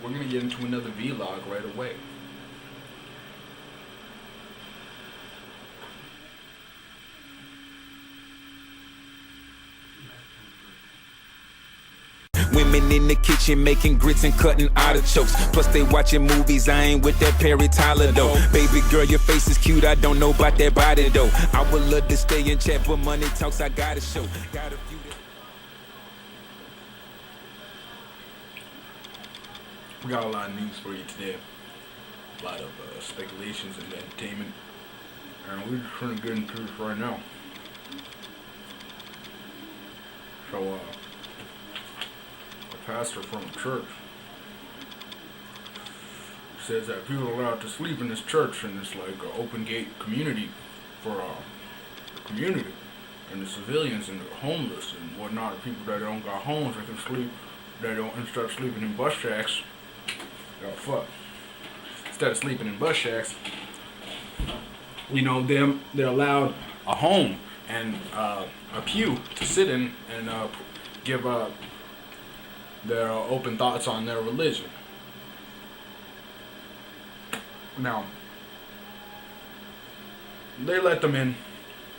we're gonna get into another vlog right away. Women in the kitchen making grits and cutting artichokes. Plus they watching movies, I ain't with that Perry Tyler though. Baby girl, your face is cute, I don't know about that body though. I would love to stay and chat, but money talks, I gotta show. Got a few. We got a lot of news for you today. A lot of speculations and entertainment. And we're just trying to get into this right now. So, a pastor from a church says that people are allowed to sleep in this church, and it's like an open gate community for the community and the civilians and the homeless and whatnot. People that don't got homes, they can sleep. They don't instead of sleeping in bus shacks. Oh fuck! Instead of sleeping in bus shacks, you know, they're allowed a home and a pew to sit in and give their open thoughts on their religion. Now, they let them in.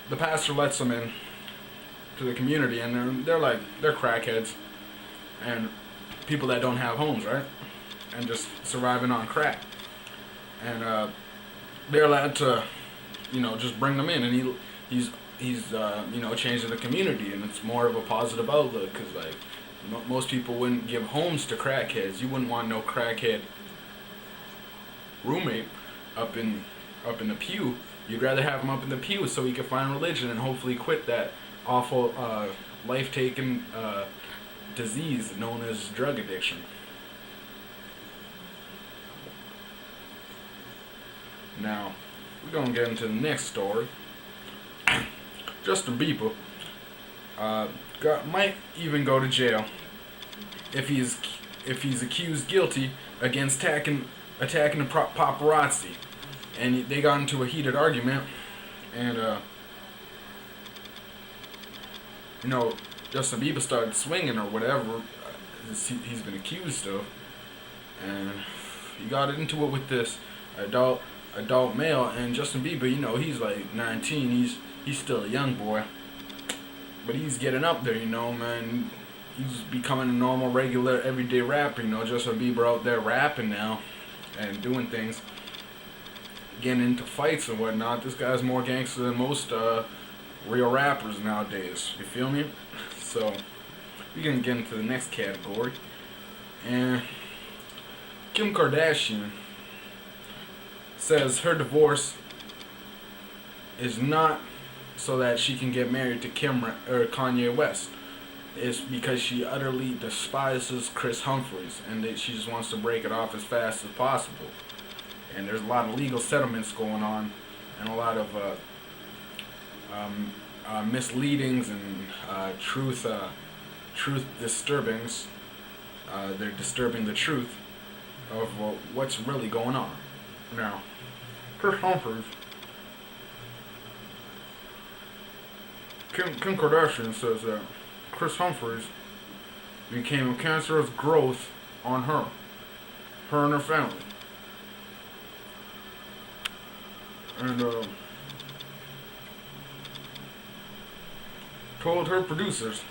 The pastor lets them in to the community, and they're crackheads and people that don't have homes, right? And just surviving on crack. And they're allowed to, you know, just bring them in, and he's you know, changing the community, and it's more of a positive outlook, because like most people wouldn't give homes to crackheads. You wouldn't want no crackhead roommate up in the pew. You'd rather have him up in the pew so he can find religion and hopefully quit that awful life-taking disease known as drug addiction. Now, we're gonna get into the next story. Justin Bieber might even go to jail if he's accused guilty against attacking the paparazzi, and they got into a heated argument, and you know, Justin Bieber started swinging or whatever he's been accused of, and he got into it with this adult male. And Justin Bieber, you know, he's like 19, he's still a young boy, but he's getting up there, you know, man. He's becoming a normal, regular, everyday rapper, you know. Justin Bieber out there rapping now and doing things, getting into fights and whatnot. This guy's more gangster than most real rappers nowadays, you feel me? So we're gonna get into the next category. And Kim Kardashian says her divorce is not so that she can get married to Kanye West. It's because she utterly despises Chris Humphries, and that she just wants to break it off as fast as possible. And there's a lot of legal settlements going on, and a lot of misleadings and truth disturbings. They're disturbing the truth of what's really going on. Now, Chris Humphries, Kim Kardashian says that Chris Humphries became a cancerous growth on her and her family. And told her producers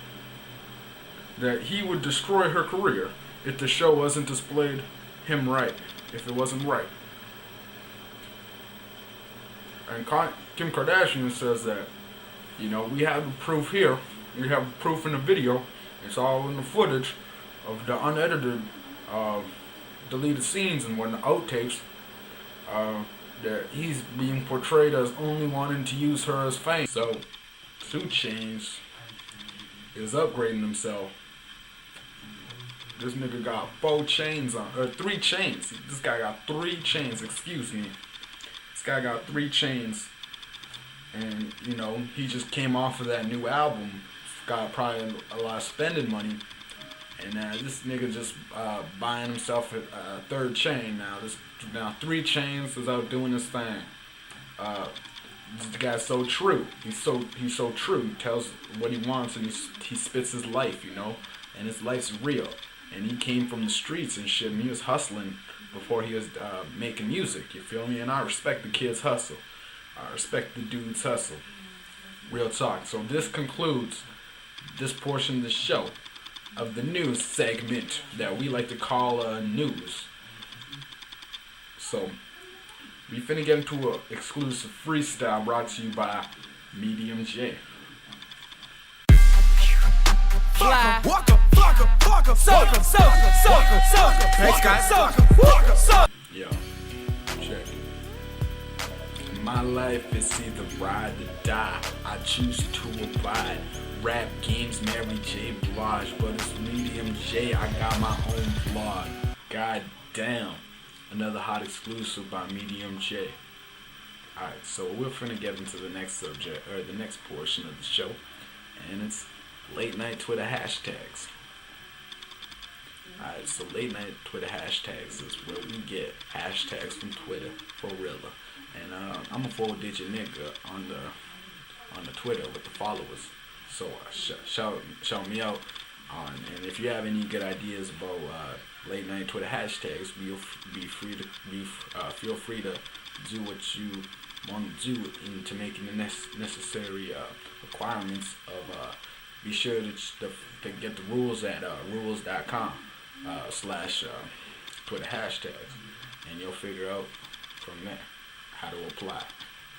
that he would destroy her career if the show wasn't displayed him right, if it wasn't right. And Kim Kardashian says that, you know, we have the proof here. We have proof in the video. It's all in the footage of the unedited, deleted scenes and whatnot, outtakes. That he's being portrayed as only wanting to use her as fame. So, 2 Chainz is upgrading himself. This nigga got 4 chains on, or 3 chains. This guy got 3 chains, excuse me. This guy got 3 chains. And, you know, he just came off of that new album. Got probably a lot of spending money. And this nigga just buying himself a 3rd chain now. Now 3 chains is out doing his thing. This guy's so true. He's so true. He tells what he wants, and he spits his life, you know. And his life's real. and he came from the streets and shit, and he was hustling before he was making music, you feel me? And I respect the kid's hustle. I respect the dude's hustle. Real talk. So this concludes this portion of the show, of the news segment that we like to call news. So we finna get into an exclusive freestyle brought to you by MEDIUMJAY. Fly. WAKA, FLOCKA, FLOCKA, SOULJABOY, SOULJABOY, SOULJABOY, WAKA, SOULJABOY. Yo, check it. My life is either ride or die. I choose to abide. Rap games, Mary J. Blige, but it's MEDIUMJAY. I got my own vlog. God damn. Another hot exclusive by MEDIUMJAY. Alright, so we're finna get into the next subject, or the next portion of the show, and it's late night Twitter hashtags. Alright, so late night Twitter hashtags is where we get hashtags from Twitter for real. And I'm a 4-digit nigga on the Twitter with the followers. So shout me out on. And if you have any good ideas about late night Twitter hashtags, feel free to do what you want to do into making the necessary requirements of. Be sure to get the rules at rules.com / Twitter hashtags, and you'll figure out from there how to apply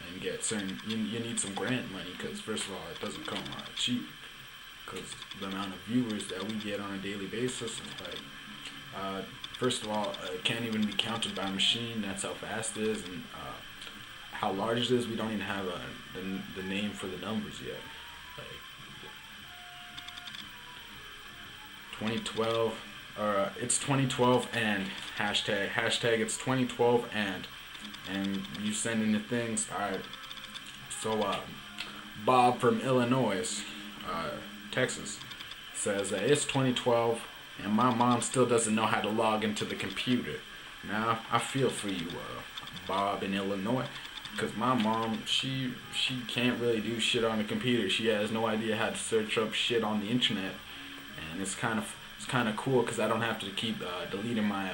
and get certain. You need some grant money, because first of all, it doesn't come cheap, because the amount of viewers that we get on a daily basis is like, first of all, it can't even be counted by a machine. That's how fast it is, and how large it is. We don't even have the name for the numbers yet. Like 2012, or it's 2012 and hashtag it's 2012 and you send in the things. Alright, so Bob from Illinois, Texas, says that it's 2012 and my mom still doesn't know how to log into the computer. Now I feel for you, Bob in Illinois, because my mom, she can't really do shit on the computer. She has no idea how to search up shit on the internet. And it's kind of cool, because I don't have to keep deleting my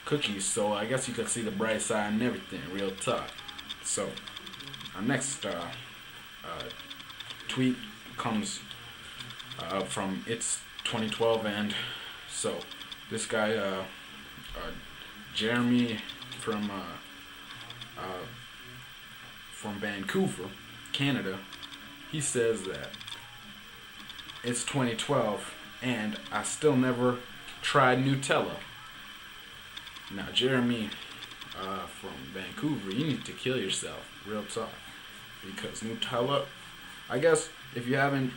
cookies. So I guess you could see the bright side and everything. Real talk. So our next tweet comes from it's 2012, and so this guy Jeremy from Vancouver, Canada, he says that it's 2012 and I still never tried Nutella. Now, Jeremy from Vancouver, you need to kill yourself, real talk, because Nutella, I guess if you haven't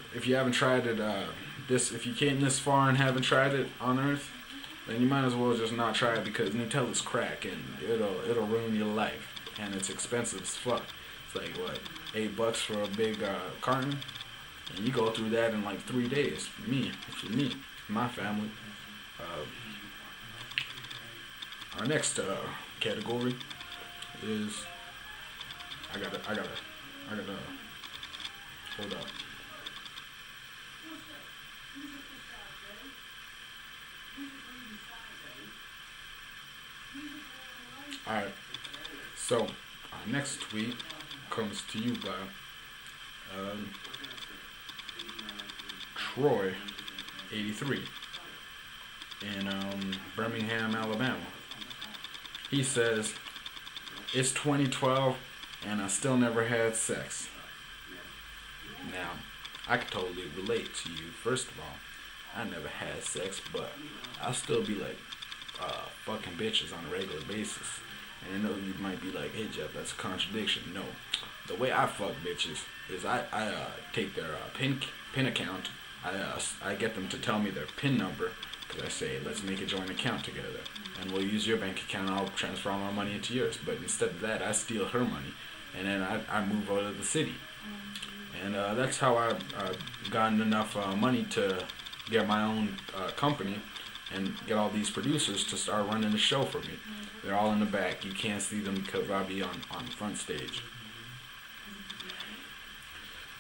tried it, if you came this far and haven't tried it on Earth, then you might as well just not try it, because Nutella's crack and it'll ruin your life, and it's expensive as fuck. It's like what, $8 for a big carton. And you go through that in like 3 days. For me, my family. Our next category is I gotta hold up. Alright, so our next tweet comes to you by Troy 83 in Birmingham, Alabama. He says, it's 2012 and I still never had sex. Now, I can totally relate to you. First of all, I never had sex, but I'll still be like fucking bitches on a regular basis. And I know you might be like, hey Jeff, that's a contradiction. No, the way I fuck bitches is I take their pin account. I get them to tell me their PIN number, because I say, let's make a joint account together, and we'll use your bank account and I'll transfer all my money into yours. But instead of that, I steal her money, and then I move out of the city. And that's how I've gotten enough money to get my own company and get all these producers to start running the show for me. They're all in the back. You can't see them because I'll be on front stage.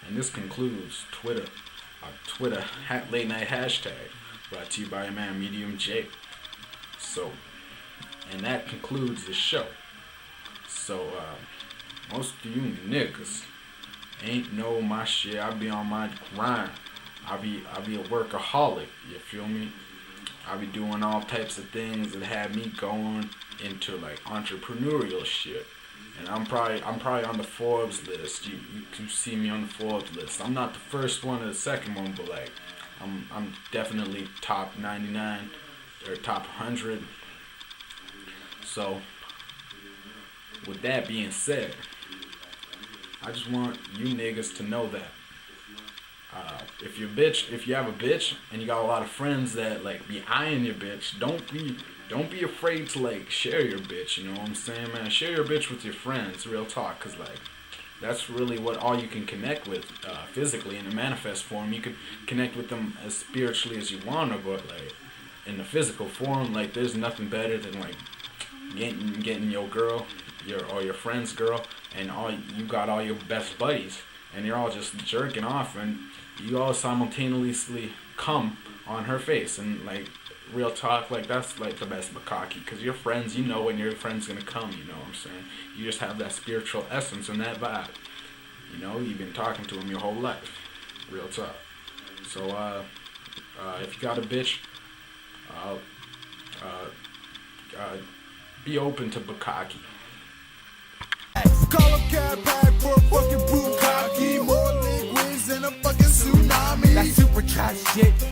And this concludes Twitter late night hashtag. brought to you by your man MEDIUMJAY. So, and that concludes the show. So, most of you niggas ain't know my shit. I be on my grind. I be a workaholic, you feel me? I be doing all types of things that have me going into like entrepreneurial shit. And I'm probably on the Forbes list. You can see me on the Forbes list. I'm not the first one or the second one, but like I'm definitely top 99 or top 100. So with that being said, I just want you niggas to know that if you have a bitch and you got a lot of friends that like be eyeing your bitch, don't be afraid to like share your bitch, you know what I'm saying, man? Share your bitch with your friends, real talk, cause like that's really what all you can connect with physically in the manifest form. You can connect with them as spiritually as you wanna, but like in the physical form, like there's nothing better than like getting your girl, your friend's girl, and you got all your best buddies, and you're all just jerking off, and you all simultaneously come on her face, and like real talk, like that's like the best bukkake, because your friends, you know when your friend's gonna come, you know what I'm saying? You just have that spiritual essence and that vibe, you know, you've been talking to them your whole life, real talk. So if you got a bitch, be open to bukkake. Call a cab back for a fucking bukkake. More liquids than a fucking tsunami. That super trash shit.